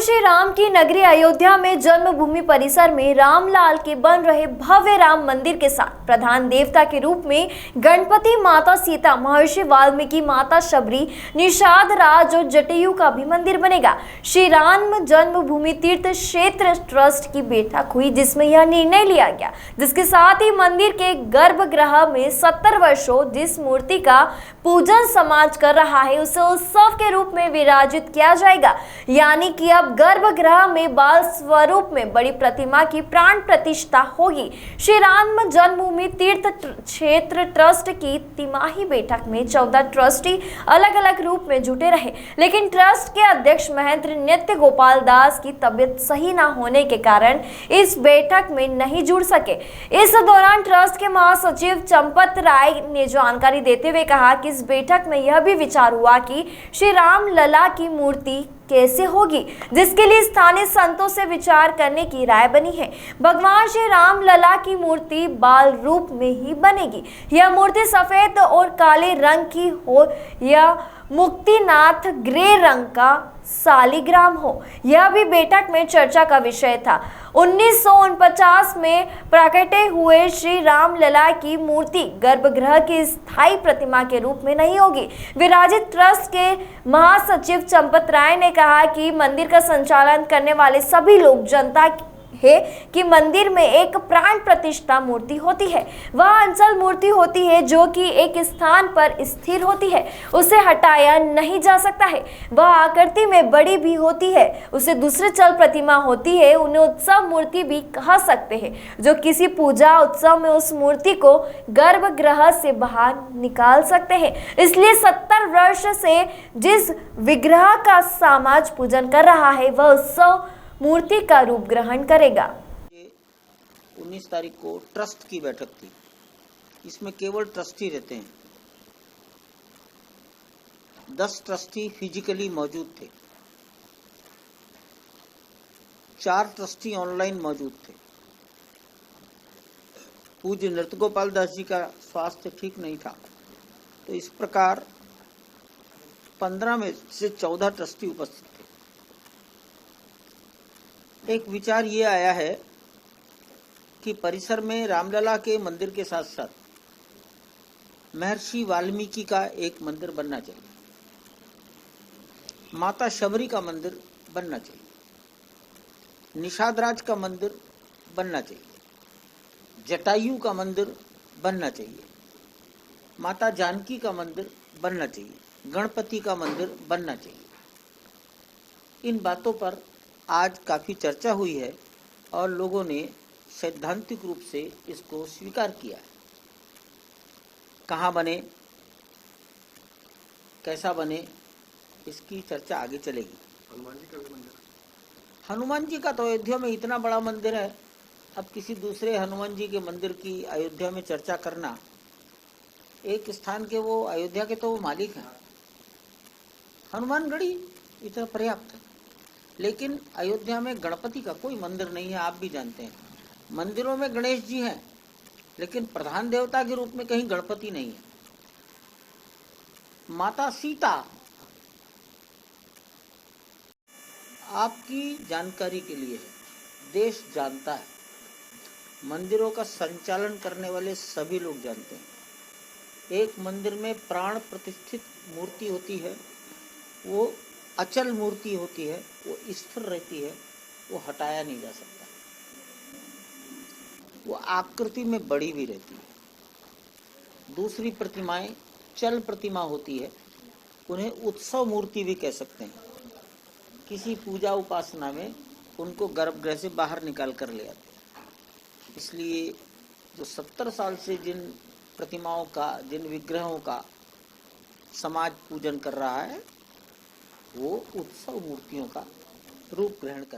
श्री राम की नगरी अयोध्या में जन्मभूमि परिसर में रामलाल के बन रहे भव्य राम मंदिर के साथ प्रधान देवता के रूप में गणपति, माता सीता, महर्षि वाल्मीकि, माता शबरी, निषाद राज और जटायु का भी मंदिर बनेगा। श्री राम जन्मभूमि तीर्थ क्षेत्र ट्रस्ट की बैठक हुई जिसमें यह निर्णय लिया गया, जिसके साथ ही मंदिर के गर्भगृह में 70 वर्षों जिस मूर्ति का पूजन समाज कर रहा है उसे उत्सव के रूप में विराजित किया जाएगा। यानी कि अब गर्भगृह में बाल स्वरूप में बड़ी प्रतिमा की प्राण प्रतिष्ठा होगी। श्री राम जन्मभूमि तीर्थ क्षेत्र ट्रस्ट की तिमाही बैठक में 14 ट्रस्टी अलग अलग रूप में जुटे रहे, लेकिन ट्रस्ट के अध्यक्ष महेंद्र नित्य गोपाल दास की तबियत सही न होने के कारण इस बैठक में नहीं जुड़ सके। इस दौरान ट्रस्ट के महासचिव चंपत राय ने जानकारी देते हुए कहा कि इस बैठक में यह भी विचार हुआ कि श्री राम लला की मूर्ति कैसे होगी, जिसके लिए स्थानीय संतों से विचार करने की राय बनी है। भगवान श्री राम लला की मूर्ति बाल रूप में ही बनेगी। यह मूर्ति सफेद और काले रंग की हो या मुक्तिनाथ ग्रे रंग का सालिग्राम हो, यह भी बैठक में चर्चा का विषय था। 1949 में प्रकटे हुए श्री राम लला की मूर्ति गर्भगृह की स्थायी प्रतिमा के रूप में नहीं होगी। विराजित ट्रस्ट के महासचिव चंपत राय ने कहा कि मंदिर का संचालन करने वाले सभी लोग जनता है कि मंदिर में एक प्राण प्रतिष्ठा मूर्ति होती है, वह अंचल मूर्ति होती है जो कि एक स्थान पर स्थिर होती है, उसे हटाया नहीं जा सकता है। वह आकृति में बड़ी भी होती है, उसे दूसरे चल प्रतिमा होती है, उन्हें उत्सव मूर्ति भी कह सकते हैं, जो किसी पूजा उत्सव में उस मूर्ति को गर्भगृह से बाहर निकाल सकते हैं। इसलिए 70 वर्ष से जिस विग्रह का समाज पूजन कर रहा है वह उत्सव मूर्ति का रूप ग्रहण करेगा। 19 तारीख को ट्रस्ट की बैठक थी, इसमें केवल ट्रस्टी रहते हैं। 10 ट्रस्टी फिजिकली मौजूद थे, 4 ट्रस्टी ऑनलाइन मौजूद थे। पूज्य नृत्य गोपाल दास जी का स्वास्थ्य ठीक नहीं था, तो इस प्रकार 15 में से 14 ट्रस्टी उपस्थित थे। एक विचार ये आया है कि परिसर में रामलला के मंदिर के साथ साथ महर्षि वाल्मीकि का एक मंदिर बनना चाहिए, माता शबरी का मंदिर बनना चाहिए, निषाद राज का मंदिर बनना चाहिए, जटायु का मंदिर बनना चाहिए, माता जानकी का मंदिर बनना चाहिए, गणपति का मंदिर बनना चाहिए। इन बातों पर आज काफी चर्चा हुई है और लोगों ने सैद्धांतिक रूप से इसको स्वीकार किया है। कहाँ बने, कैसा बने, इसकी चर्चा आगे चलेगी। हनुमान जी का तो अयोध्या में इतना बड़ा मंदिर है, अब किसी दूसरे हनुमान जी के मंदिर की अयोध्या में चर्चा करना, एक स्थान के वो अयोध्या के तो वो मालिक हैं, हनुमानगढ़ी इतना पर्याप्त है। लेकिन अयोध्या में गणपति का कोई मंदिर नहीं है, आप भी जानते हैं। मंदिरों में गणेश जी हैं, लेकिन प्रधान देवता के रूप में कहीं गणपति नहीं है। माता सीता, आपकी जानकारी के लिए है, देश जानता है, मंदिरों का संचालन करने वाले सभी लोग जानते हैं। एक मंदिर में प्राण प्रतिष्ठित मूर्ति होती है, वो अचल मूर्ति होती है, वो स्थिर रहती है, वो हटाया नहीं जा सकता। वो आकृति में बड़ी भी रहती है। दूसरी प्रतिमाएं चल प्रतिमा होती है, उन्हें उत्सव मूर्ति भी कह सकते हैं। किसी पूजा उपासना में उनको गर्भगृह से बाहर निकाल कर ले आते हैं। इसलिए जो 70 साल से जिन प्रतिमाओं का, जिन विग्रहों का समाज पूजन कर रहा है, वो उत्सव मूर्तियों का रूप ग्रहण कर